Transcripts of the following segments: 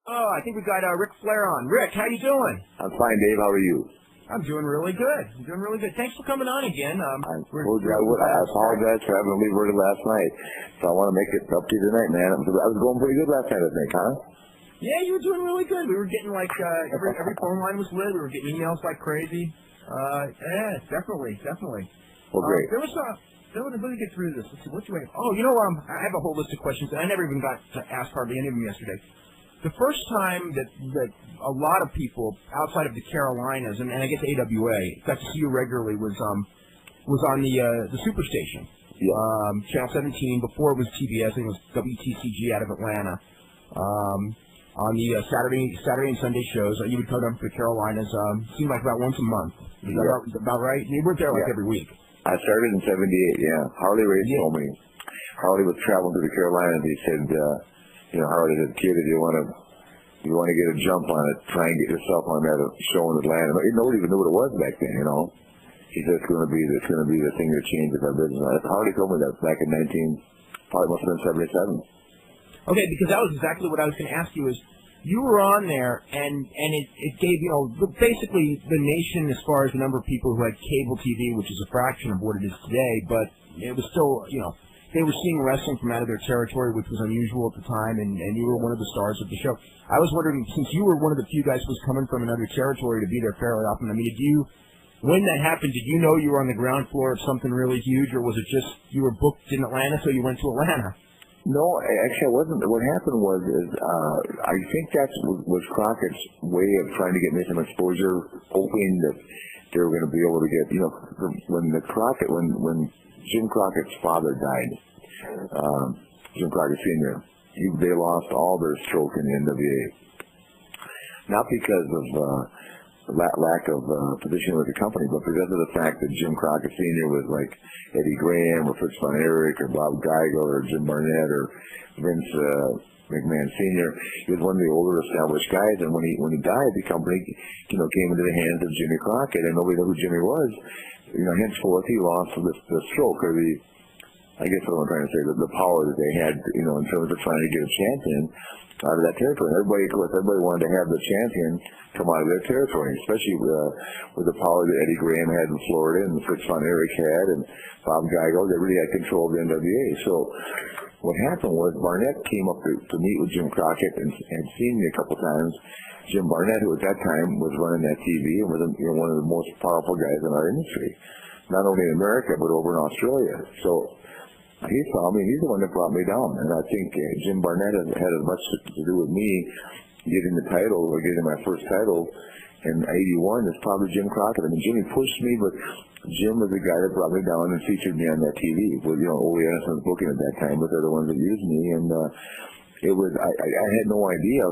Oh, I think we got Ric Flair on. Rick, how you doing? I'm fine, Dave. How are you? I'm doing really good. Thanks for coming on again. I apologize for having to leave early last night, so I want to make it up to you tonight, man. I was going pretty good last night, I think, huh? Yeah, you were doing really good. We were getting like every phone line was lit. We were getting emails like crazy. Yeah, definitely. Well, great. Let me get through this. Let's see, what do I have? Oh, I have a whole list of questions, and I never even got to ask hardly any of them yesterday. The first time that a lot of people outside of the Carolinas and I guess AWA got to see you regularly was on the Superstation, Channel 17. Before it was TBS, I think it was WTCG out of Atlanta. On the Saturday and Sunday shows, you would come down to the Carolinas. Seemed like about once a month. Is that about right? You were there like every week. I started in '78. Yeah, Harley Race told me. Harley was traveling to the Carolinas. He said, Harley, as a kid, if you want to get a jump on it, try and get yourself on that show in Atlanta. Nobody even knew what it was back then, He said it's going to be the thing that changes our business. Harley told me that back in probably must have been '77. Okay, because that was exactly what I was going to ask you. Is you were on there, and it gave basically the nation as far as the number of people who had cable TV, which is a fraction of what it is today, but it was still they were seeing wrestling from out of their territory, which was unusual at the time, and you were one of the stars of the show. I was wondering, since you were one of the few guys who was coming from another territory to be there fairly often, when that happened, did you know you were on the ground floor of something really huge, or was it just you were booked in Atlanta, so you went to Atlanta? No, actually, I wasn't. What happened was, I think that was Crockett's way of trying to get me some exposure, hoping that they were going to be able to get, when Jim Crockett's father died, Jim Crockett Sr., they lost all their stroke in the NWA. Not because of lack of position with the company, but because of the fact that Jim Crockett Sr. was like Eddie Graham or Fritz von Erich or Bob Geigel or Jim Barnett or Vince McMahon Sr. He was one of the older established guys, and when he died, the company came into the hands of Jimmy Crockett, and nobody knew who Jimmy was. Henceforth he lost the stroke, or I guess what I'm trying to say, the power that they had, in terms of trying to get a champion out of that territory. Everybody wanted to have the champion come out of their territory, especially with the power that Eddie Graham had in Florida and Fritz von Erich had and Bob Geigel. They really had control of the NWA. So what happened was Barnett came up to meet with Jim Crockett and had seen me a couple times. Jim Barnett, who at that time was running that TV and was one of the most powerful guys in our industry, not only in America but over in Australia. So he saw me. He's the one that brought me down, and I think Jim Barnett had as much to do with me getting the title or getting my first title in '81 as probably Jim Crockett. I mean, Jimmy pushed me, but Jim was the guy that brought me down and featured me on that TV. With Ole Anderson's booking at that time, but they're the ones that used me, and it was I had no idea.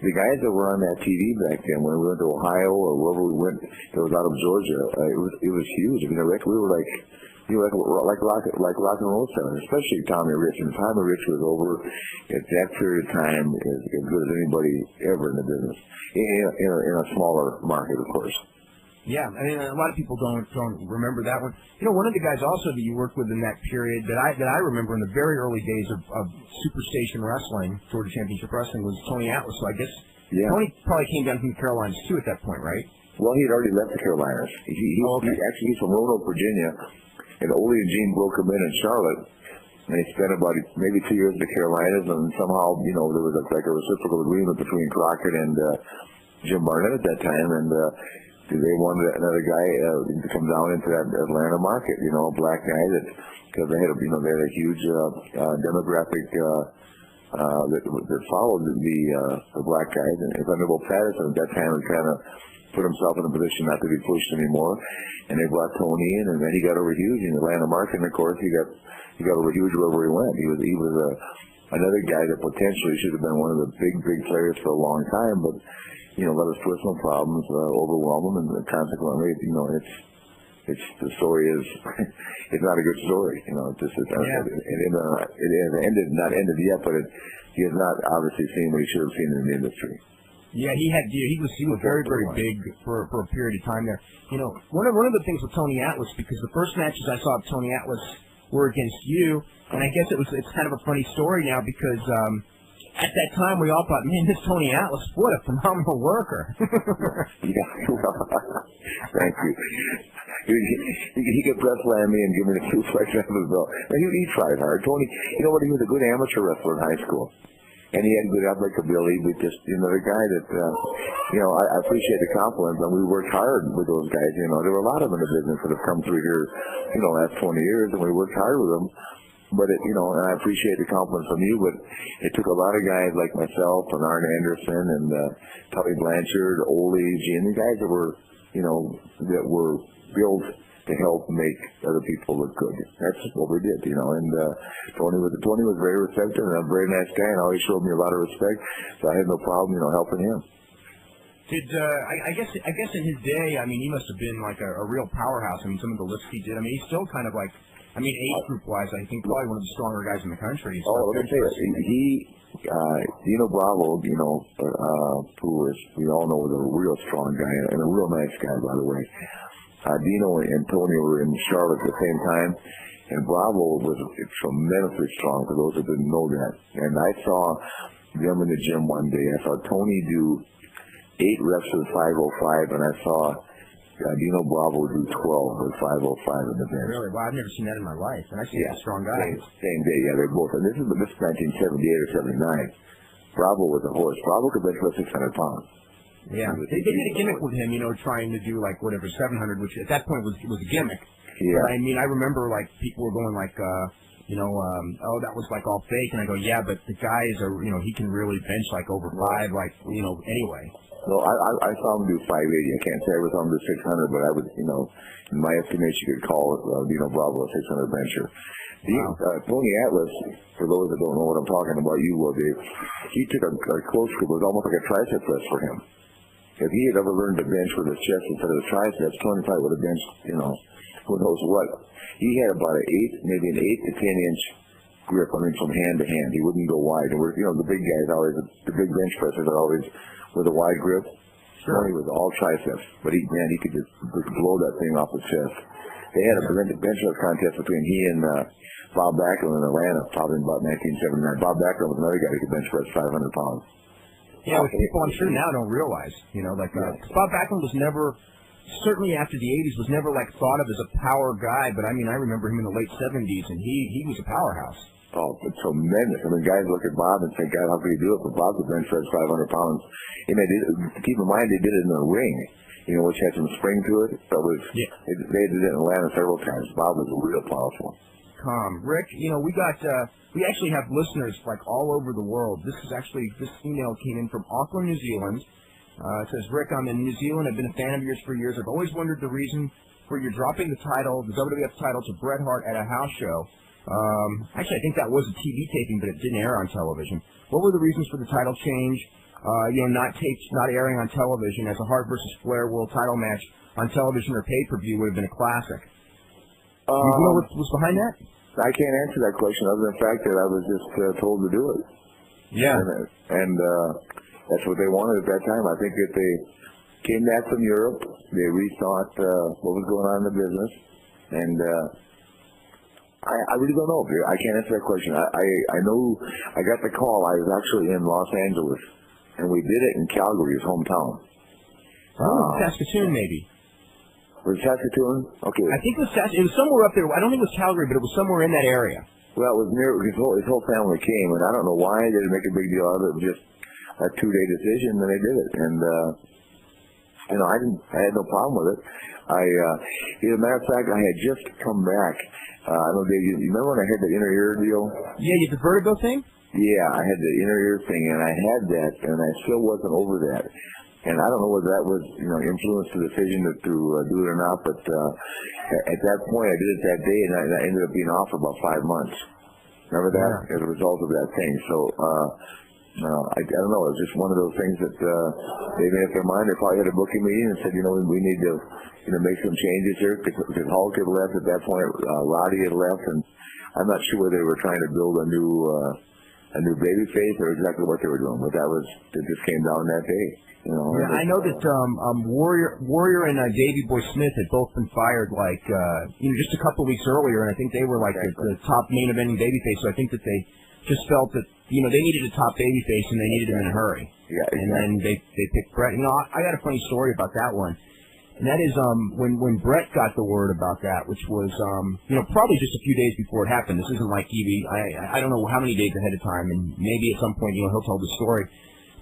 The guys that were on that TV back then, when we went to Ohio or wherever we went, it was out of Georgia. It was huge. I mean, we were like rock and roll stars, especially Tommy Rich. And Tommy Rich was over at that period of time as good as anybody ever in the business, in a smaller market, of course. Yeah, I mean, a lot of people don't remember that one. One of the guys also that you worked with in that period that I remember in the very early days of Superstation Wrestling, Georgia Championship Wrestling, was Tony Atlas. So I guess Tony probably came down from the Carolinas too at that point, right? Well, he had already left the Carolinas. He's from Roanoke, Virginia. And Ole and Gene broke him in Charlotte, and he spent about maybe 2 years in the Carolinas, and somehow, there was like a reciprocal agreement between Crockett and Jim Barnett at that time, and they wanted another guy to come down into that Atlanta market, a black guy because they had a huge demographic that followed the black guys, and Thunderbolt Patterson at that time was kind of put himself in a position not to be pushed anymore, and they brought Tony in, and then he got over huge in the Atlanta market, and of course he got over huge wherever he went. He was another guy that potentially should have been one of the big players for a long time, but let his personal problems overwhelm him, and consequently, the story is it's not a good story. It ended, not ended yet, but he has not obviously seen what he should have seen in the industry. Yeah, he was very big for a period of time there. One of the things with Tony Atlas, because the first matches I saw of Tony Atlas were against you, and I guess it's kind of a funny story now because at that time, we all thought, man, this Tony Atlas, what a phenomenal worker. Yeah, thank you. He could press land me and give me the suplex out of his belt. He tried hard. Tony, you know what? He was a good amateur wrestler in high school. And he had good athletic ability, but just, the guy that, I appreciate the compliment, and we worked hard with those guys, There were a lot of them in the business that have come through here, the last 20 years, and we worked hard with them. But, and I appreciate the compliment from you, but it took a lot of guys like myself and Arn Anderson and Tully Blanchard, Ole, and the guys that were, that were built to help make other people look good. That's what we did, and Tony was very receptive and a very nice guy and always showed me a lot of respect, so I had no problem, helping him. I guess in his day, he must have been like a real powerhouse. Some of the lifts he did, he's still kind of like, age group-wise, I think probably one of the stronger guys in the country. Let me tell you, Dino Bravo, who is, we all know, was a real strong guy and a real nice guy, by the way. Dino and Tony were in Charlotte at the same time, and Bravo was tremendously strong, for those that didn't know that. And I saw them in the gym one day. I saw Tony do 8 reps with 505, and I saw Dino Bravo do 12 with 505 in the bench. Really? Wow, I've never seen that in my life. And I see a strong guy. Same day, yeah, they're both. And this is 1978 or 79. Bravo was a horse. Bravo could bench about 600 pounds. Yeah, they did a gimmick with him, trying to do like whatever 700, which at that point was a gimmick. Yeah. But, I remember like people were going like, oh, that was like all fake, and I go, yeah, but the guy is he can really bench like over 5, like anyway. No, I saw him do 580. I can't say I saw him do 600, but I would, in my estimation, you could call Bravo a 600 bencher. Tony Atlas, for those that don't know what I'm talking about, you will, Dave. He took a close grip. It was almost like a tricep press for him. If he had ever learned to bench with his chest instead of the triceps, Tony probably would have benched, who knows what. He had about maybe an 8 to 10 inch grip, from hand to hand. He wouldn't go wide. And the big guys always, the big bench pressers are always with a wide grip. Sure. Tony was all triceps, but he could just blow that thing off his chest. They had a bench press contest between he and Bob Backlund in Atlanta, probably in about 1979. Bob Backlund was another guy who could bench press 500 pounds. Yeah, which people I'm sure now don't realize. Bob Backlund was never, certainly after the 80s, was never like thought of as a power guy, but I remember him in the late 70s, and he was a powerhouse. Oh, it's tremendous. Guys look at Bob and say, God, how could he do it? But Bob could bench press 500 pounds. And keep in mind, they did it in a ring, which had some spring to it. So they did it in Atlanta several times. Bob was real powerful. Rick, we actually have listeners like all over the world. This email came in from Auckland, New Zealand. It says, Rick, I'm in New Zealand. I've been a fan of yours for years. I've always wondered the reason for your dropping the WWF title to Bret Hart at a house show. Actually, I think that was a TV taping, but it didn't air on television. What were the reasons for the title change? Not airing on television, as a Hart versus Flair World Title match on television or pay-per-view would have been a classic. You know what was behind that? I can't answer that question other than the fact that I was just told to do it. Yeah. And that's what they wanted at that time. I think that they came back from Europe. They rethought what was going on in the business. And I really don't know. I can't answer that question. I know I got the call. I was actually in Los Angeles, and we did it in Calgary, his hometown. Saskatoon, maybe. Was it Saskatoon? Okay. I think it was somewhere up there. I don't think it was Calgary, but it was somewhere in that area. Well, it was near. His whole family came, and I don't know why they didn't make a big deal out of it. It was just a 2-day decision, and they did it. And I had no problem with it. As a matter of fact, I had just come back. I don't know, Dave, you remember when I had the inner ear deal? Yeah, you had the vertigo thing? Yeah, I had the inner ear thing, and I had that, and I still wasn't over that. And I don't know whether that was, influenced the decision to do it or not, but at that point, I did it that day, and I ended up being off for about 5 months. Remember that? Yeah. As a result of that thing. So, I don't know. It was just one of those things that they made up their mind. They probably had a booking meeting and said, we need to, make some changes here, because Hulk had left at that point. Roddy had left, and I'm not sure whether they were trying to build a new baby face or exactly what they were doing, but it just came down that day. Yeah, I know that Warrior and Davey Boy Smith had both been fired just a couple of weeks earlier, and I think they were like the top main eventing babyface. So I think that just felt that, you know, they needed a top babyface and they needed him in a hurry. Yeah, exactly. And then they picked Brett. You know, I got a funny story about that one. And that is when Brett got the word about that, which was, you know, probably just a few days before it happened. This isn't like Evie. I don't know how many days ahead of time, and maybe at some point, you know, he'll tell the story.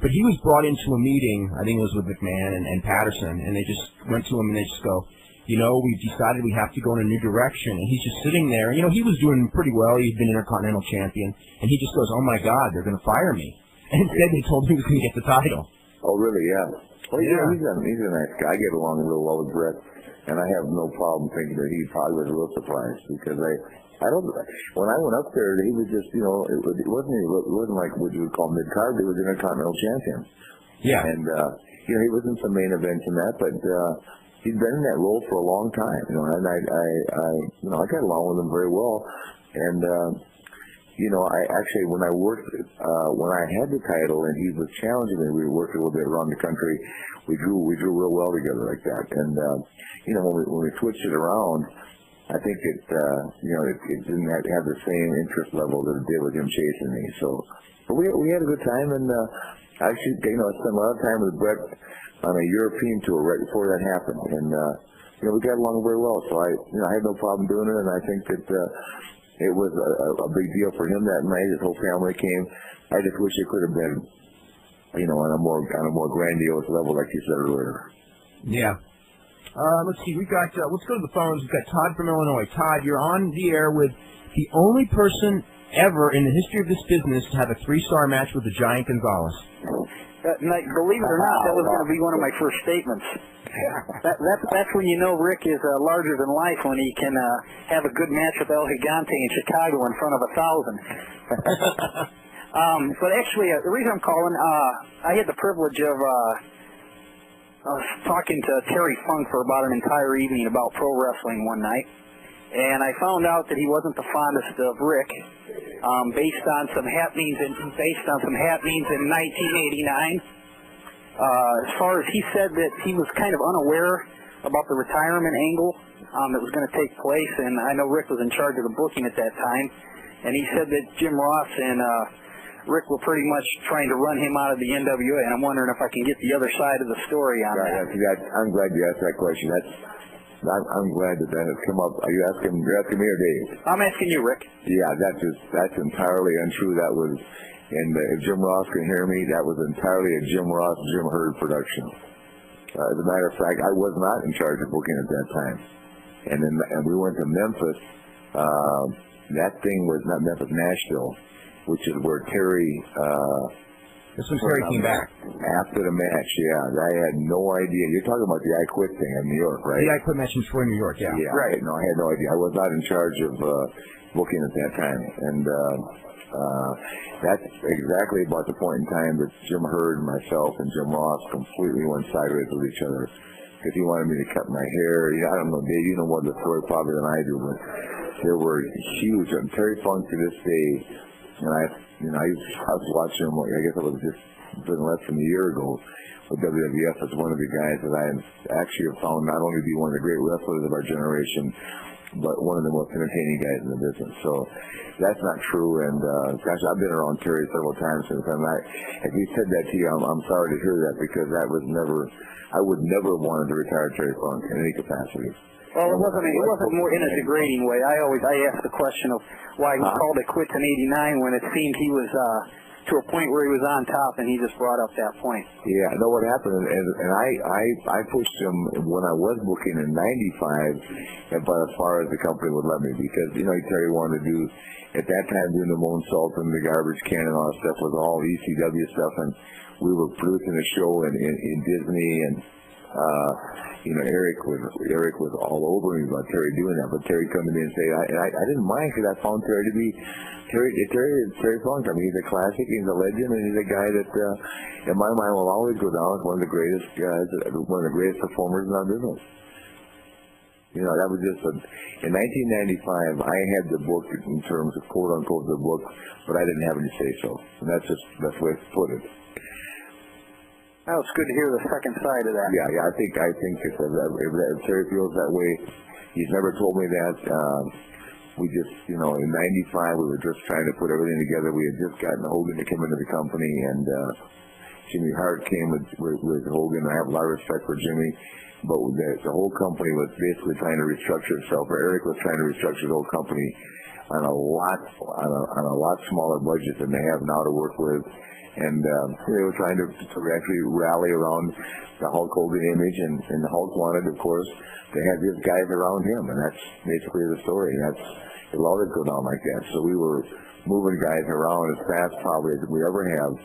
But he was brought into a meeting, I think it was with McMahon and Patterson, and they just went to him and they just go, you know, we've decided we have to go in a new direction. And he's just sitting there. You know, he was doing pretty well. He'd been Intercontinental Champion. And he just goes, oh, my God, they're going to fire me. And instead they told him he was going to get the title. Oh, really? Yeah. Well, yeah, he's a nice guy. I get along real well with Brett, and I have no problem thinking that he probably was a little surprised because I don't. When I went up there, he was just, you know, it wasn't like what you would call mid-card. He was Intercontinental Champion. Yeah. And you know, he was in some main events and that, but he'd been in that role for a long time. You know, and I got along with him very well, and. You know, I actually, when I had the title and he was challenging me, we worked a little bit around the country. We drew real well together like that. And, you know, when we switched it around, I think you know, it didn't have the same interest level that it did with him chasing me. So, but we had a good time, and actually, you know, I spent a lot of time with Brett on a European tour right before that happened. And, you know, we got along very well. So I had no problem doing it, and I think that, it was a big deal for him that night. His whole family came. I just wish it could have been, you know, on a more grandiose level, like you said earlier. Yeah. Let's see. We got. Let's go to the phones. We've got Todd from Illinois. Todd, you're on the air with the only person ever in the history of this business to have a 3-star match with the Giant Gonzalez. Believe it or not, that was going to be one of my first statements. That's when you know Rick is larger than life, when he can have a good match with El Gigante in Chicago in front of 1,000. But actually, the reason I'm calling, I had the privilege of talking to Terry Funk for about an entire evening about pro wrestling one night, and I found out that he wasn't the fondest of Rick, based on some happenings in 1989. As far as he said that he was kind of unaware about the retirement angle that was going to take place, and I know Rick was in charge of the booking at that time, and he said that Jim Ross and Rick were pretty much trying to run him out of the NWA, and I'm wondering if I can get the other side of the story on that. I'm glad you asked that question. I'm glad that has come up. You're asking me or Dave? I'm asking you, Rick. Yeah, that's entirely untrue. That was, and if Jim Ross can hear me, that was entirely a Jim Ross, Jim Herd production. As a matter of fact, I was not in charge of booking at that time. And we went to Memphis. That thing was not Memphis, Nashville, which is where Terry... This was Terry came back. After the match, yeah. I had no idea. You're talking about the I Quit thing in New York, right? The I Quit match in Troy, New York, yeah. Yeah, right. No, I had no idea. I was not in charge of booking at that time. And that's exactly about the point in time that Jim Herd, myself, and Jim Ross completely went sideways with each other. Because he wanted me to cut my hair. I don't know, Dave, you know more of the story probably than I do, but there were huge. And Terry Funk to this day, and I was watching him, I guess it was just been less than a year ago with WWF as one of the guys that I actually have found not only to be one of the great wrestlers of our generation, but one of the most entertaining guys in the business. So that's not true, and gosh, I've been around Terry several times since then. If he said that to you, I'm sorry to hear that, because that was never, I would never have wanted to retire Terry Funk in any capacity. Well, it wasn't more in a degrading way. I asked the question of why he called it quits in '89 when it seemed he was to a point where he was on top, and he just brought up that point. Yeah, no, what happened, and I pushed him when I was booking in '95, but as far as the company would let me, because Terry wanted to do at that time doing the moonsault and the garbage can and all that stuff was all ECW stuff, and we were producing a show in Disney, and Eric was all over me about Terry doing that, but Terry come to me and say, I didn't mind, because I found Terry to be Terry Funk. I mean, he's a classic, he's a legend, and he's a guy that, in my mind, will always go down as one of the greatest guys, one of the greatest performers in our business. That was just in 1995, I had the book in terms of quote unquote the book, but I didn't have any say so, and that's the way to put it. Well, it's good to hear the second side of that. Yeah, I think if Terry feels that way, he's never told me that. we just, in '95, we were just trying to put everything together. We had just gotten Hogan to come into the company, and Jimmy Hart came with Hogan. I have a lot of respect for Jimmy, but the whole company was basically trying to restructure itself, or Eric was trying to restructure the whole company on a lot smaller budget than they have now to work with. And they were trying to actually rally around the Hulk Hogan image, and the Hulk wanted, of course, to have his guys around him, and that's basically the story. It'll always go down like that. So we were moving guys around as fast probably as we ever have,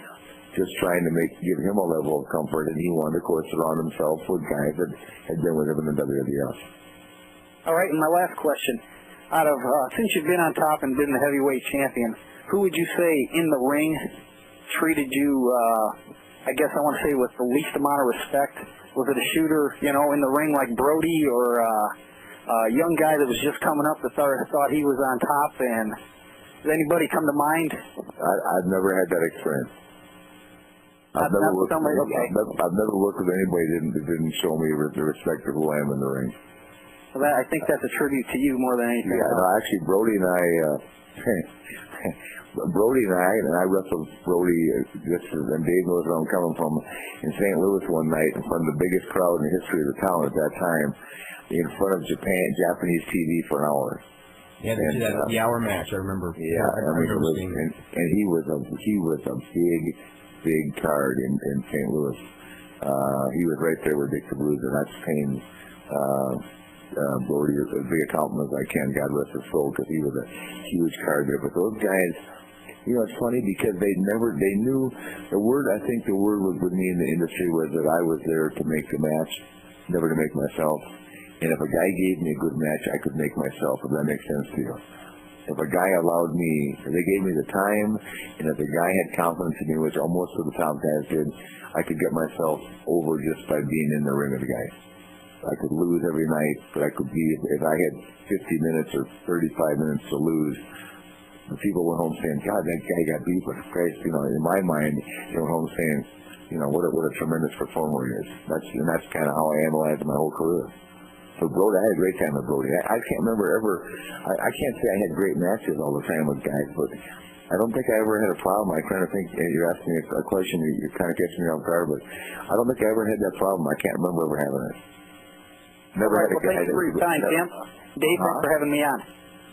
just trying to give him a level of comfort, and he wanted, of course, to surround himself with guys that had been with him in the WWF. All right, and my last question. Out of since you've been on top and been the heavyweight champion, who would you say in the ring treated you, I guess I want to say, with the least amount of respect? Was it a shooter, in the ring like Brody, or a young guy that was just coming up that thought he was on top? And does anybody come to mind? I've never had that experience. I've never worked with anybody that didn't show me the respect of who I am in the ring. Well, I think that's a tribute to you more than anything else. No, actually, Brody and I wrestled Brody, and Dave knows where I'm coming from, in St. Louis one night in front of the biggest crowd in the history of the town at that time, in front of Japanese TV for an hour. Yeah, the hour match, I remember. Yeah, I remember seeing it. And he was a big card in St. Louis. He was right there with Dick Cabruz, and that's Payne. Brody is as big a compliment as I can, God rest his soul, because he was a huge card there. But those guys, it's funny because they knew the word. I think the word with me in the industry was that I was there to make the match, never to make myself. And if a guy gave me a good match, I could make myself, if that makes sense to you. If a guy allowed me, if they gave me the time, and if the guy had confidence in me, which most of the top guys did, I could get myself over just by being in the ring with the guy. I could lose every night, but I could be, if I had 50 minutes or 35 minutes to lose, the people went home saying, God, that guy got beat with Christ. In my mind, they went home saying, what a tremendous performer he is. That's kind of how I analyzed my whole career. So Brody, I had a great time with Brody. I can't remember ever, I can't say I had great matches all the time with guys, but I don't think I ever had a problem. I'm trying to think, you're asking me a question, you're kind of catching me off guard, but I don't think I ever had that problem. I can't remember ever having it. Never had a guy. Thanks for your time, Tim. Dave, thanks for having me on.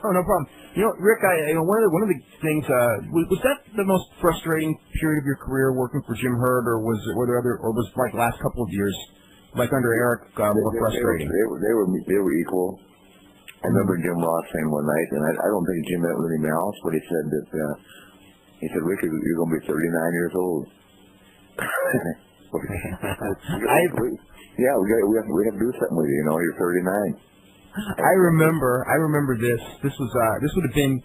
Oh, no problem. Rick, one of the things, was that the most frustrating period of your career working for Jim Herd, or was like the last couple of years, like under Eric, more frustrating? They were equal. I remember Jim Ross saying one night, and I don't think Jim meant anything else, but he said that, Rick, you're going to be 39 years old. Yeah, we have to do something with you. You're 39. I remember this. This would have been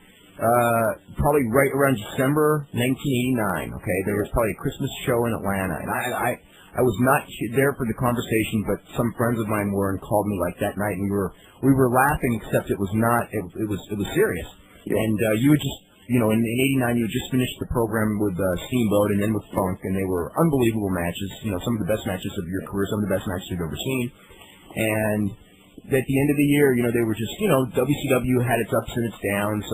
probably right around December 1989. Okay, there was probably a Christmas show in Atlanta, and I was not there for the conversation, but some friends of mine were and called me like that night, and we were laughing, except it was not. It was serious. Yeah. And you had just. In '89, you had just finished the program with Steamboat and then with Funk, and they were unbelievable matches. Some of the best matches of your career, some of the best matches you've ever seen. And at the end of the year, they were just, WCW had its ups and its downs,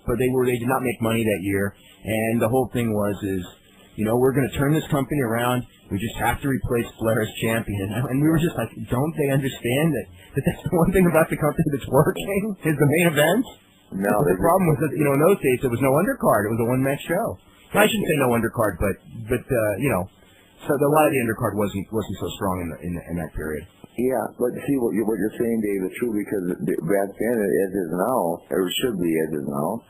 but they did not make money that year. And the whole thing was, we're going to turn this company around. We just have to replace Flair as champion. And we were just like, don't they understand that that's the one thing about the company that's working is the main event? No, the problem was that in those days there was no undercard. It was a one-match show. I shouldn't say no undercard, but so a lot of the undercard wasn't so strong in that period. Yeah, but see what you're saying, Dave, is true, because back then, as is now, or should be as is now,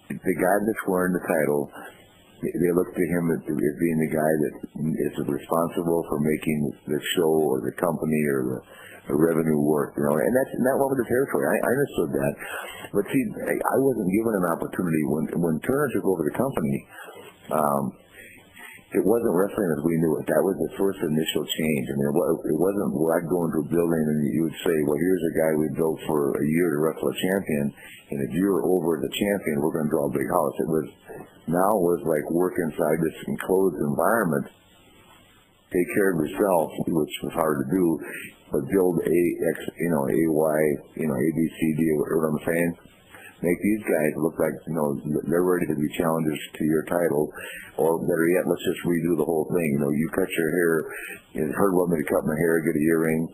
the guy that's wearing the title, they look to him as being the guy that is responsible for making the show or the company or the revenue work, and that was the territory. I understood that, but see, I wasn't given an opportunity when Turner took over the company. It wasn't wrestling as we knew it. That was the first initial change. I mean, it wasn't where I'd go into a building and you would say, well, here's a guy we built for a year to wrestle a champion, and if you're over the champion, we're going to draw a big house. It was like work inside this enclosed environment, take care of yourself, which was hard to do, but build A, X, A, Y, A, B, C, D, what I'm saying. make these guys look like, they're ready to be challengers to your title, or better yet, let's just redo the whole thing. You cut your hair, Herd wanted me to cut my hair, get an earring.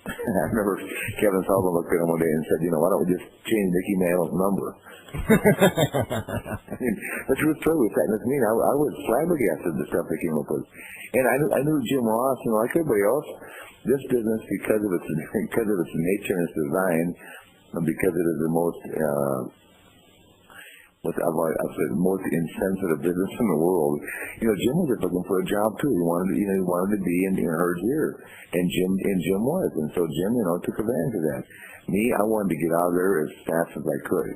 I remember Kevin Sullivan looked at him one day and said, why don't we just change Mickey Mantle's number? I mean, the truth was that in this meeting, I was flabbergasted the stuff they came up with. And I knew Jim Ross, like everybody else, this business, because of its nature and its design, because it is the most most insensitive business in the world. Jim was just looking for a job too. He wanted to be in Herd's ear, and Jim was, and so Jim, took advantage of that. Me, I wanted to get out of there as fast as I could.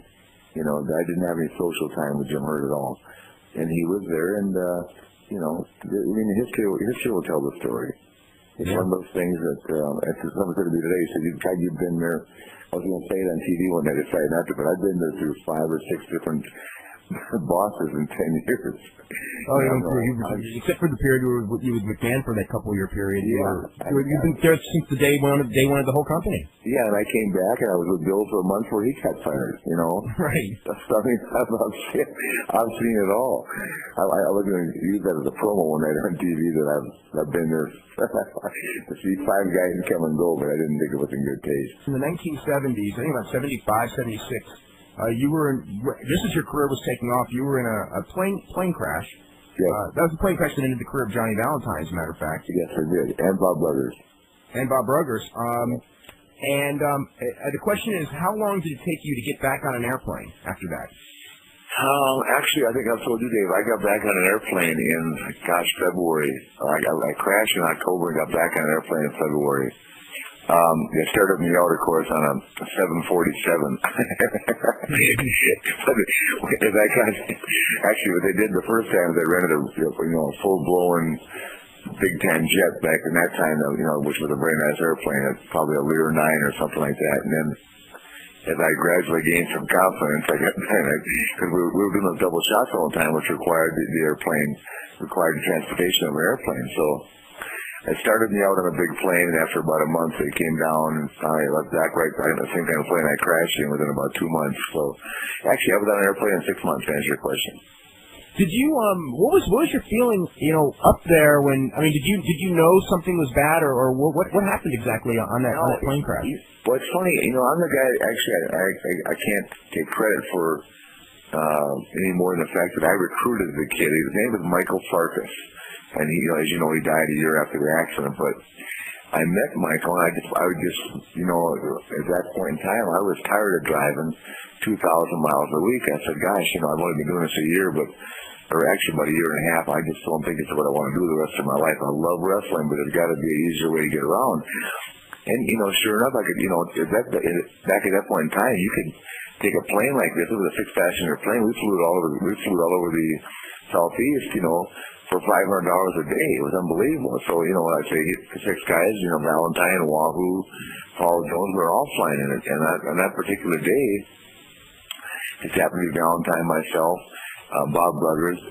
I didn't have any social time with Jim Herd at all, and he was there, and history will tell the story. It's one of those things that, as someone said to me today, he said, you've been there. I was going to say it on TV one day, decided not to, but I've been there through 5 or 6 different bosses in 10 years. Oh, except for the period you were with McMahon for that couple-year period. You've been there since the day one of the whole company. Yeah, and I came back, and I was with Bill for a month before he got fired, Right. That's something I've seen it all. I was going to use that as a promo one night on TV that I've been there to see 5 guys come and go, but I didn't think it was in good taste. In the 1970s, I think about 75, 76, you were just as your career was taking off, you were in a plane crash. Yeah. That was the plane crash that ended the career of Johnny Valentine, as a matter of fact. Yes, I did. And Bob Bruggers. The question is, how long did it take you to get back on an airplane after that? Actually, I think I've told you, Dave, I got back on an airplane in, February. I crashed in October and got back on an airplane in February. They started me out, of course, on a 747. Actually, what they did the first time, they rented a full-blown Big Ten jet back in that time, which was a very nice airplane. It's probably a Lear 9 or something like that. And then, as I gradually gained some confidence, because we were doing those double shots all the time, which required the transportation of an airplane. So it started me out on a big plane, and after about a month, it came down, and I left back right in the same kind of plane I crashed in within about 2 months. So, actually, I was on an airplane in 6 months, to answer your question. Did you what was your feeling up there when did you know something was bad, or what happened exactly on that plane crash? Well, it's funny, I'm the guy, actually, I can't take credit for any more than the fact that I recruited the kid. His name was Michael Farkas. And he, as you know, he died a year after the accident. But I met Michael, and I would just, at that point in time, I was tired of driving 2,000 miles a week. I said, gosh, I've only been doing this a year, or actually about a year and a half. I just don't think it's what I want to do the rest of my life. I love wrestling, but there's got to be an easier way to get around. And, sure enough, I could, back at that point in time, you could take a plane like this. It was a 6-passenger plane. We flew all over the Southeast, for $500 a day. It was unbelievable. So, I'd say 6 guys, Valentine, Wahoo, Paul Jones, we were all flying in it. And on that particular day, it happened to be Valentine, myself, Bob Bruggers,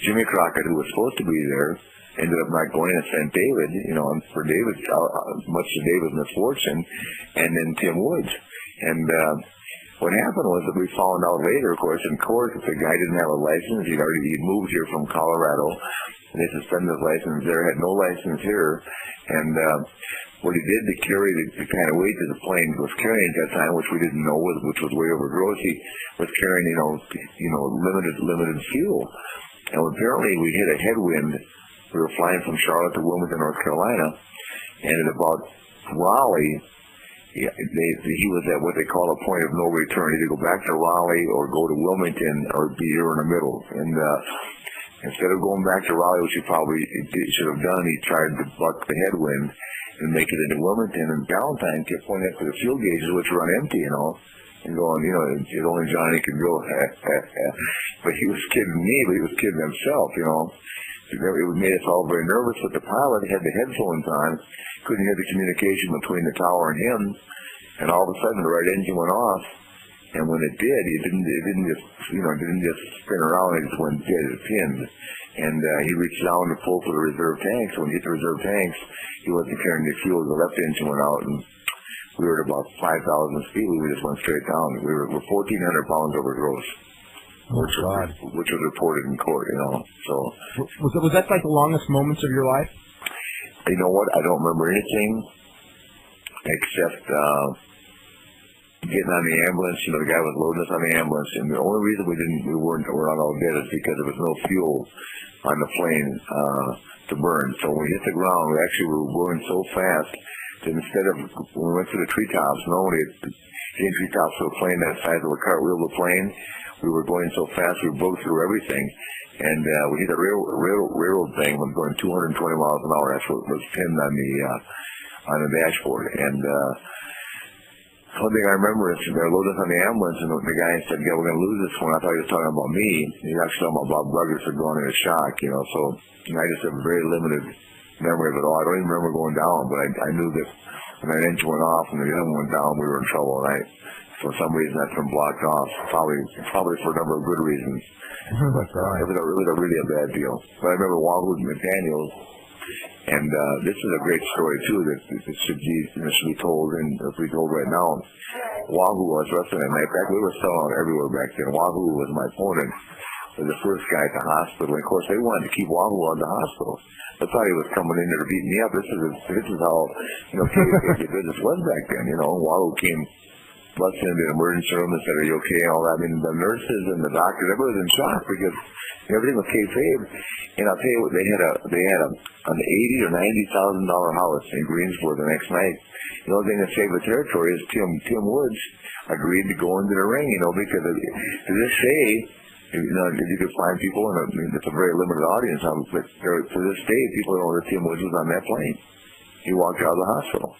Jimmy Crockett, who was supposed to be there, ended up not going, and St. David, for David, much to David's misfortune, and then Tim Woods. And what happened was that we found out later, of course, in court, that the guy didn't have a license. He'd moved here from Colorado, and they suspended his license there, had no license here. And what he did to carry the kind of weight that the plane was carrying at that time, which we didn't know, which was way over gross, he was carrying, limited fuel. And apparently we hit a headwind. We were flying from Charlotte to Wilmington, North Carolina, and at about Raleigh, he was at what they call a point of no return. Either go back to Raleigh or go to Wilmington or be here in the middle. And instead of going back to Raleigh, which he probably should have done, he tried to buck the headwind and make it into Wilmington. And Valentine kept pointing up to the fuel gauges, which were on empty, and going, only Johnny can go. But he was kidding me, but he was kidding himself, It made us all very nervous, but the pilot had the headphones on, couldn't hear the communication between the tower and him, and all of a sudden the right engine went off, and when it did, it didn't just spin around, it just went dead, it pinned, and he reached down to pull for the reserve tanks. When he hit the reserve tanks, he wasn't carrying the fuel, the left engine went out, and we were at about 5,000 feet. We just went straight down. We're 1,400 pounds over gross. Which was reported in court, So was that like the longest moments of your life? You know what? I don't remember anything except getting on the ambulance. The guy was loading us on the ambulance, and the only reason we weren't all dead is because there was no fuel on the plane to burn. So when we hit the ground, we were going so fast that instead of when we went to the treetops, normally getting treetops to a plane that size of a cartwheel of a plane. We were going so fast, we broke through everything, and we hit a railroad thing. Was going 220 miles an hour. That's what was pinned on the dashboard. And one thing I remember is they loaded us on the ambulance, and the guy said, "Yeah, we're going to lose this one." I thought he was talking about me. He was actually talking about Bob Douglas had gone into shock. So I just have a very limited memory of it all. I don't even remember going down, but I knew that when that engine went off and the gun went down, we were in trouble. And for some reason, that's been blocked off, probably for a number of good reasons. But it was really a bad deal. But I remember Wahoo McDaniels, and this is a great story, too, that should be told, and if we told right now. Wahoo was wrestling that night. In fact, we were selling out everywhere back then. Wahoo was my opponent, was the first guy at the hospital. And, of course, they wanted to keep Wahoo out of the hospital. I thought he was coming in there to beat me up. This is how, the business was back then. Wahoo came busted into the emergency room and said, "Are you okay?" and all that. I mean, the nurses and the doctors, everybody was in shock because everything was kayfabe. And I'll tell you what, they had an $80,000 or $90,000 house in Greensboro the next night. The only thing that saved the territory is Tim Woods agreed to go into the ring, because to this day, if you could find people, and it's a very limited audience, but to this day, people know that Tim Woods was on that plane. He walked out of the hospital.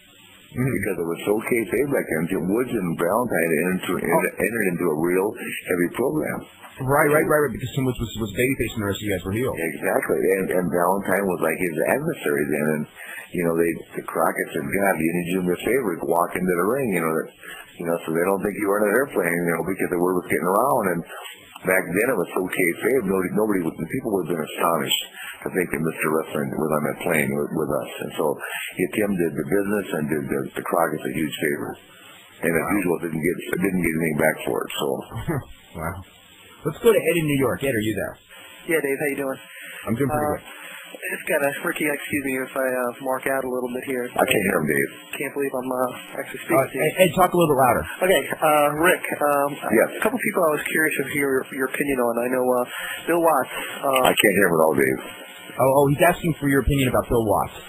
Because it was so kayfabe back then. Woods and Valentine entered into a real heavy program. Right. Because Tim Woods was babyface and the rest of you guys were heel. Exactly. And Valentine was like his adversary then. And, the Crockett said, "God, you need to do me a favor, walk into the ring, so they don't think you were in an airplane, because the word was getting around." And back then it was so kayfabe, the people would have been astonished to think that Mr. Wrestling was on that plane with us. And so Tim did the business and did the Crockett's a huge favor. And as usual, didn't get anything back for it. So wow. Let's go to Ed in New York. Ed, are you there? Yeah, Dave, how you doing? I'm doing pretty good. It's got a Ricky, excuse me if I mark out a little bit here. I can't hear him, Dave. Can't believe I'm actually speaking to you. Ed, talk a little bit louder. Okay, Rick, yes. A couple people I was curious to hear your opinion on. I know Bill Watts. I can't hear him at all, Dave. Oh, he's asking for your opinion about Bill Watts.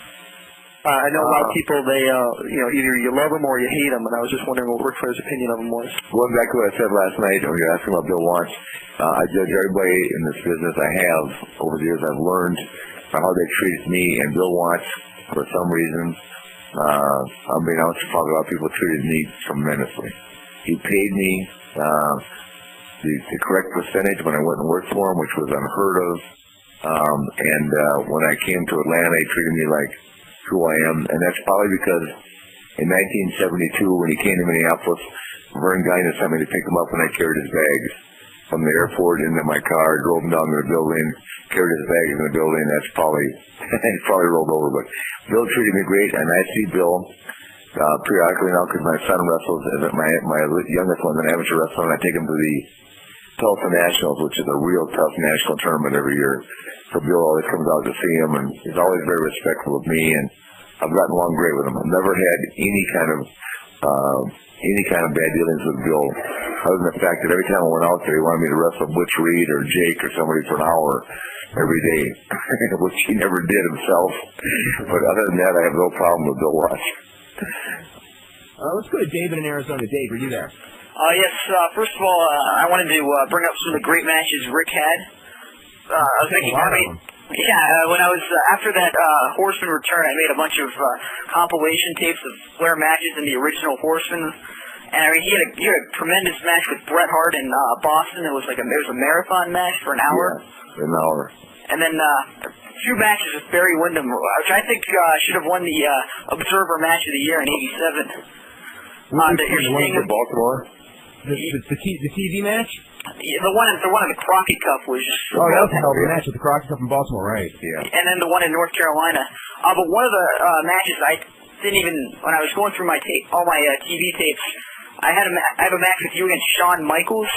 I know a lot of people, they, either you love him or you hate him, and I was just wondering what Ric Flair's opinion of him was. Well, exactly what I said last night when you were asking about Bill Watts. I judge everybody in this business I have over the years. I've learned how they treated me, and Bill Watts, for some reason, unbeknownst to probably a lot of people, treated me tremendously. He paid me the correct percentage when I went and worked for him, which was unheard of. And when I came to Atlanta, he treated me like who I am, and that's probably because in 1972, when he came to Minneapolis, Vern Guinan sent me to pick him up when I carried his bags from the airport into my car, drove him down to the building, carried his bags in the building. That's probably he's probably rolled over, but Bill treated me great, and I see Bill periodically now because my son wrestles, my youngest one's an amateur wrestler, and I take him to the Tulsa Nationals, which is a real tough national tournament every year. So Bill always comes out to see him, and he's always very respectful of me, and I've gotten along great with him. I've never had any kind of bad dealings with Bill, other than the fact that every time I went out there, he wanted me to wrestle Butch Reed or Jake or somebody for an hour every day, which he never did himself. But other than that, I have no problem with Bill Watts. Let's go to David in Arizona. Dave, are you there? Yes, first of all, I wanted to bring up some of the great matches Rick had. I was thinking, when I was, after that Horseman return, I made a bunch of compilation tapes of Flair matches in the original Horseman. And I mean, he had a tremendous match with Bret Hart in Boston. It was a marathon match for an hour. Yeah, an hour. And then a few matches with Barry Windham, which I think should have won the Observer Match of the Year in '87. The Baltimore? The TV match? Yeah, the one in the Crockett Cup was just... Oh, that was a hell of a match with the Crockett Cup in Baltimore, right? Yeah. And then the one in North Carolina. But one of the matches I didn't even, when I was going through my tape, all my TV tapes, I have a match with you against Shawn Michaels.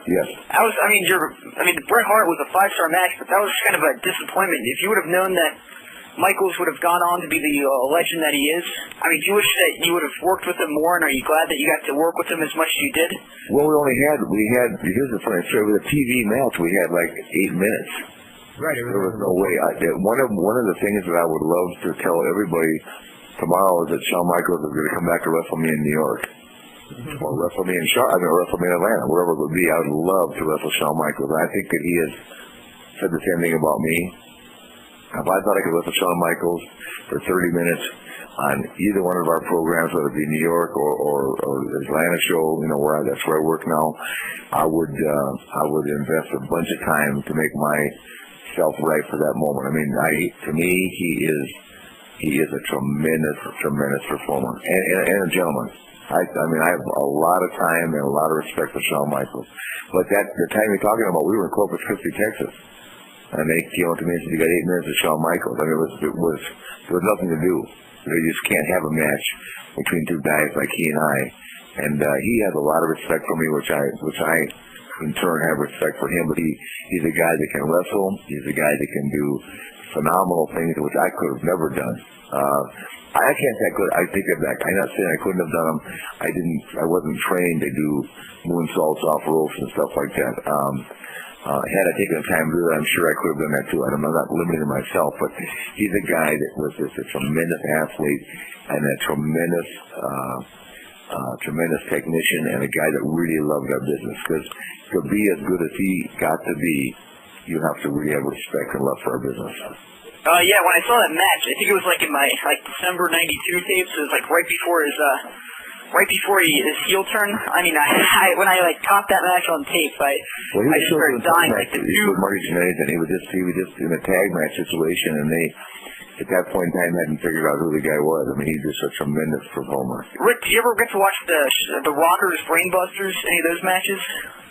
Yes. Bret Hart was a 5-star match, but that was kind of a disappointment. If you would have known that Michaels would have gone on to be the legend that he is, do you wish that you would have worked with him more, and are you glad that you got to work with him as much as you did? Well, here's the funny story, with a TV match, we had like 8 minutes. Right. There was no way. One of the things that I would love to tell everybody tomorrow is that Shawn Michaels is going to come back to wrestle me in New York. Or wrestle me in Atlanta, wherever it would be. I would love to wrestle Shawn Michaels. I think that he has said the same thing about me. If I thought I could wrestle Shawn Michaels for 30 minutes on either one of our programs, whether it be New York or the Atlanta show, that's where I work now, I would invest a bunch of time to make myself right for that moment. To me, he is a tremendous performer and a gentleman. I have a lot of time and a lot of respect for Shawn Michaels. But the time you're talking about, we were in Corpus Christi, Texas. And they came up to me and said, you got 8 minutes with Shawn Michaels. There was nothing to do. You just can't have a match between two guys like he and I. And he has a lot of respect for me, which I in turn have respect for him. But he's a guy that can wrestle. He's a guy that can do phenomenal things, which I could have never done. I can't say I could. I take it back. I'm not saying I couldn't have done them. I wasn't trained to do moonsaults off ropes and stuff like that. Had I taken the time to do that, I'm sure I could have done that too. I'm not limiting myself, but he's a guy that was just a tremendous athlete and a tremendous technician, and a guy that really loved our business. Because to be as good as he got to be, you have to really have respect and love for our business. When I saw that match, I think it was in my December '92 tapes. It was right before his heel turn. When I caught that match on tape, I just started dying. With Marty Jannetty, and he was just in a tag match situation, and they at that point in time hadn't figured out who the guy was. He's just a tremendous performer. Rick, do you ever get to watch the Rockers, Brainbusters, any of those matches?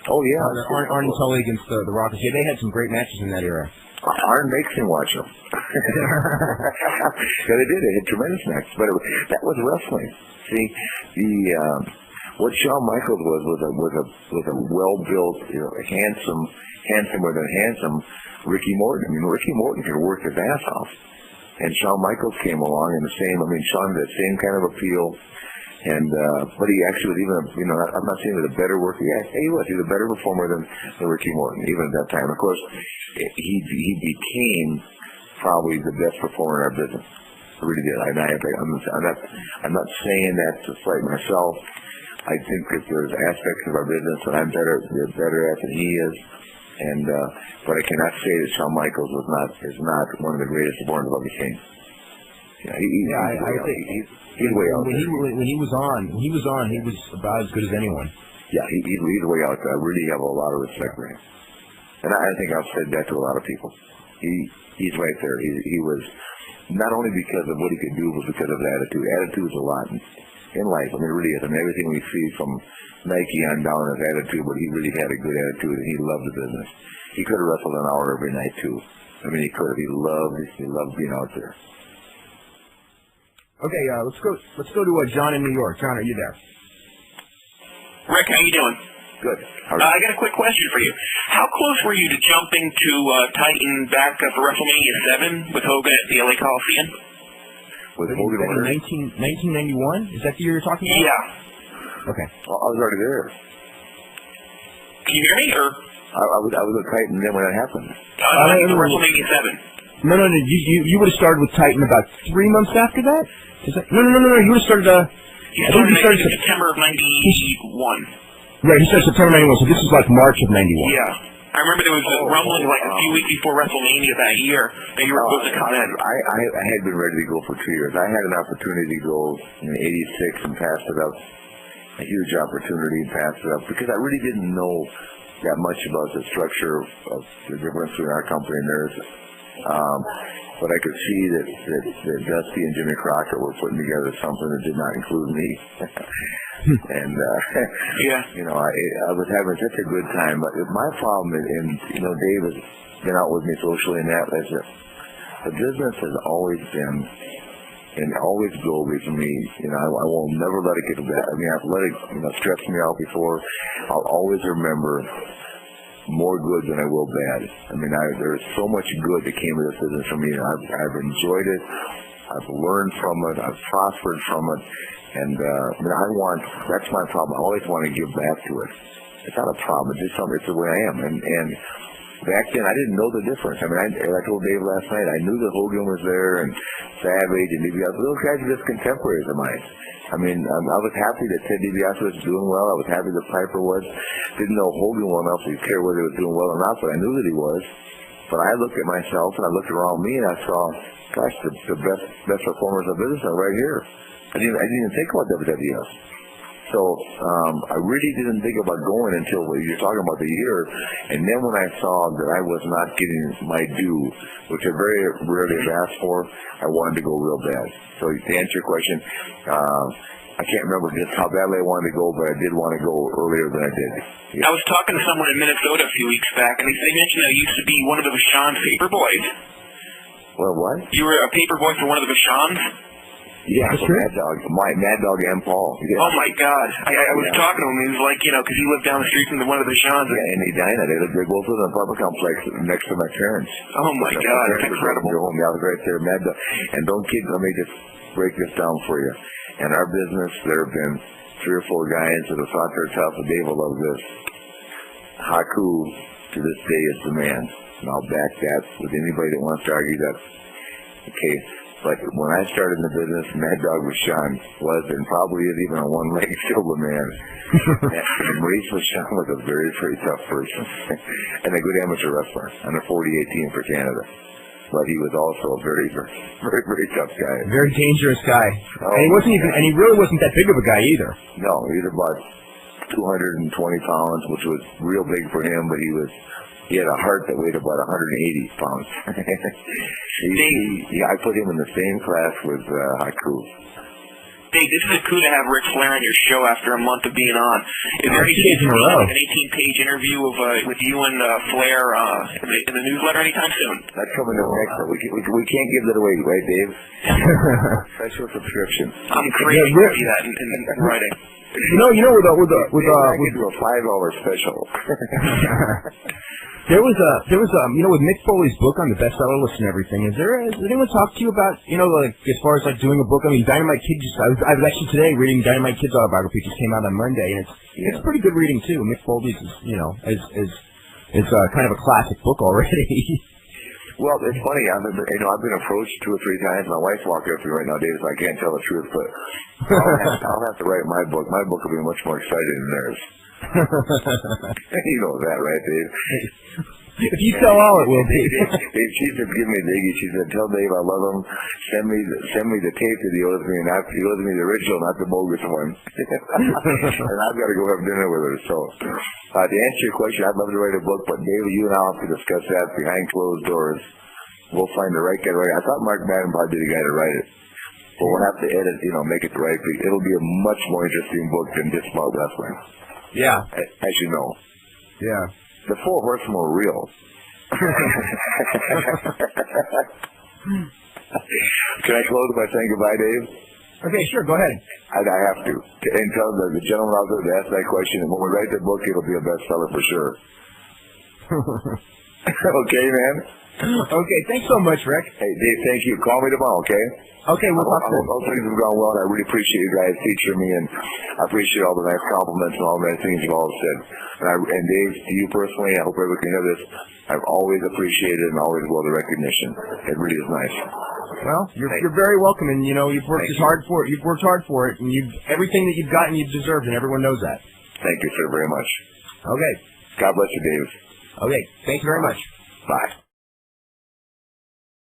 Oh yeah, Arn Tully against the Rockers. Yeah, they had some great matches in that era. Arn makes me watch them. Yeah, they did. They had tremendous matches, but that was wrestling. See, what Shawn Michaels was a well-built, handsomer than handsome Ricky Morton. Ricky Morton could work his ass off, and Shawn Michaels came along in the same. Shawn had the same kind of appeal. And but he actually was even, I'm not saying he was a better worker. He was a better performer than Ricky Morton, even at that time. Of course, he became probably the best performer in our business. He really did. I'm not saying that to slight myself. I think that there's aspects of our business that I'm better at than he is. And but I cannot say that Shawn Michaels is not one of the greatest performers I've ever seen. He's way out there. When he was on, he was about as good as anyone. Yeah, he's way out there. I really have a lot of respect for him. And I think I've said that to a lot of people. He's right there. He was, not only because of what he could do, but because of his attitude. Attitude is a lot in life. It really is. Everything we see from Nike on down his attitude, but he really had a good attitude, and he loved the business. He could have wrestled an hour every night, too. He could have. He loved being out there. Okay, let's go to John in New York. John, are you there? Rick, how you doing? Good. I got a quick question for you. How close were you to jumping to Titan back for WrestleMania 7 with Hogan at the LA Coliseum? With Hogan in 1991? Is that the year you're talking about? Yeah. Okay. Well, I was already there. Can you hear me, or? I was at Titan then when that happened. WrestleMania 7. No. You would have started with Titan about 3 months after that? No. You would have started. You started in September of '91. Right, he started September '91, so this is like March of '91. Yeah. I remember there was a rumbling a few weeks before WrestleMania that year that you were supposed to come in. I had been ready to go for 2 years. I had an opportunity to go in '86 and passed it up. A huge opportunity, passed it up because I really didn't know that much about the structure of the difference between our company and theirs. But I could see that Dusty and Jimmy Crockett were putting together something that did not include me. And, I was having such a good time. But my problem, and Dave has been out with me socially and that, is that the business has always been and always globally for me. I will never let it get to that. I mean, I've let it stress me out before. I'll always remember more good than I will bad. I mean, there's so much good that came to this business for me. I've enjoyed it. I've learned from it. I've prospered from it. And that's my problem. I always want to give back to it. It's not a problem. It's just something. It's the way I am. And back then, I didn't know the difference. I mean, I told Dave last night, I knew that Hogan was there and Savage and DiBiase. Those guys are just contemporaries of mine. I mean, I was happy that Ted DiBiase was doing well. I was happy that Piper was. Didn't know Hogan well enough to care whether he was doing well or not, but I knew that he was. But I looked at myself and I looked around me and I saw, gosh, the best performers of business are right here. I didn't even think about WWF. So I really didn't think about going until you're talking about the year. And then when I saw that I was not getting my due, which I very rarely have asked for, I wanted to go real bad. So to answer your question, I can't remember just how badly I wanted to go, but I did want to go earlier than I did. Yeah. I was talking to someone in Minnesota a few weeks back, and they mentioned that you used to be one of the Vachon paperboys. Well, what? You were a paperboy for one of the Vachons? Yeah, for Mad Dog. Mad Dog and Paul. Yeah. Oh, my God. I was talking to him. He was like, because he lived down the street from one of the Vachons. Yeah, in Edina. They both live in an apartment complex next to my parents. Oh, my God. That's incredible. Yeah, I was right there. Mad Dog. And let me just break this down for you. In our business, there have been 3 or 4 guys that have thought they're tough, and Dave will love this. Haku, to this day, is the man. And I'll back that with anybody that wants to argue that. Okay. But when I started in the business, Mad Dog Vachon was, and probably is even on one leg, still the man. And Maurice Vachon was a very, very tough person. And a good amateur wrestler on the 48 team for Canada. But he was also a very, very, very, very tough guy. Very dangerous guy. Oh, and he really wasn't that big of a guy either. No, he was about 220 pounds, which was real big for him, but he had a heart that weighed about 180 pounds. I put him in the same class with Haku. Dave, this is a coup to have Ric Flair on your show after a month of being on. Is there any chance of like an 18-page interview with you and Flair in the newsletter anytime soon? That's coming up next. We can't give that away, right, Dave? Special subscription. I'm crazy to see that in writing. With I could do a $5 special. There was with Mick Foley's book on the bestseller list and everything. Has anyone talked to you about, like as far as like doing a book? I mean, Dynamite Kid I was actually today reading Dynamite Kid's autobiography. It just came out on Monday, and it's pretty good reading too. Mick Foley's is kind of a classic book already. Well, it's funny. I've been approached 2 or 3 times. My wife's walking up to me right now, Dave, so I can't tell the truth, but I'll have to write my book. My book will be much more exciting than theirs. You know that, right, Dave? If you tell all, it will be. She said, give me a biggie. She said, tell Dave I love him. Send me the tape that he owes me, and he owes me the original, not the bogus one. And I've got to go have dinner with her. So, to answer your question, I'd love to write a book, but Dave, you and I will have to discuss that behind closed doors. We'll find the right guy to write it. I thought Mark Madden probably be the guy to write it. But we'll have to edit, make it the right thing. It'll be a much more interesting book than just about wrestling. Yeah. As you know. Yeah. The 4 horsemen were real. Can I close by saying goodbye, Dave? Okay, sure. Go ahead. I have to. And tell the gentleman out there to ask that question. And when we write the book, it'll be a bestseller for sure. Okay, man? Okay, thanks so much, Rick. Hey, Dave, thank you. Call me tomorrow, okay? Okay, we'll talk soon. All things have gone well, and I really appreciate you guys featuring me, and I appreciate all the nice compliments and all the nice things you've all said. And Dave, to you personally, I hope everyone can hear this, I've always appreciated and always will the recognition. It really is nice. Well, you're very welcome, and you've worked hard for it. You've worked hard for it, and everything that you've gotten, you've deserved, and everyone knows that. Thank you, sir, very much. Okay. God bless you, Dave. Okay. Thank you very much. Bye.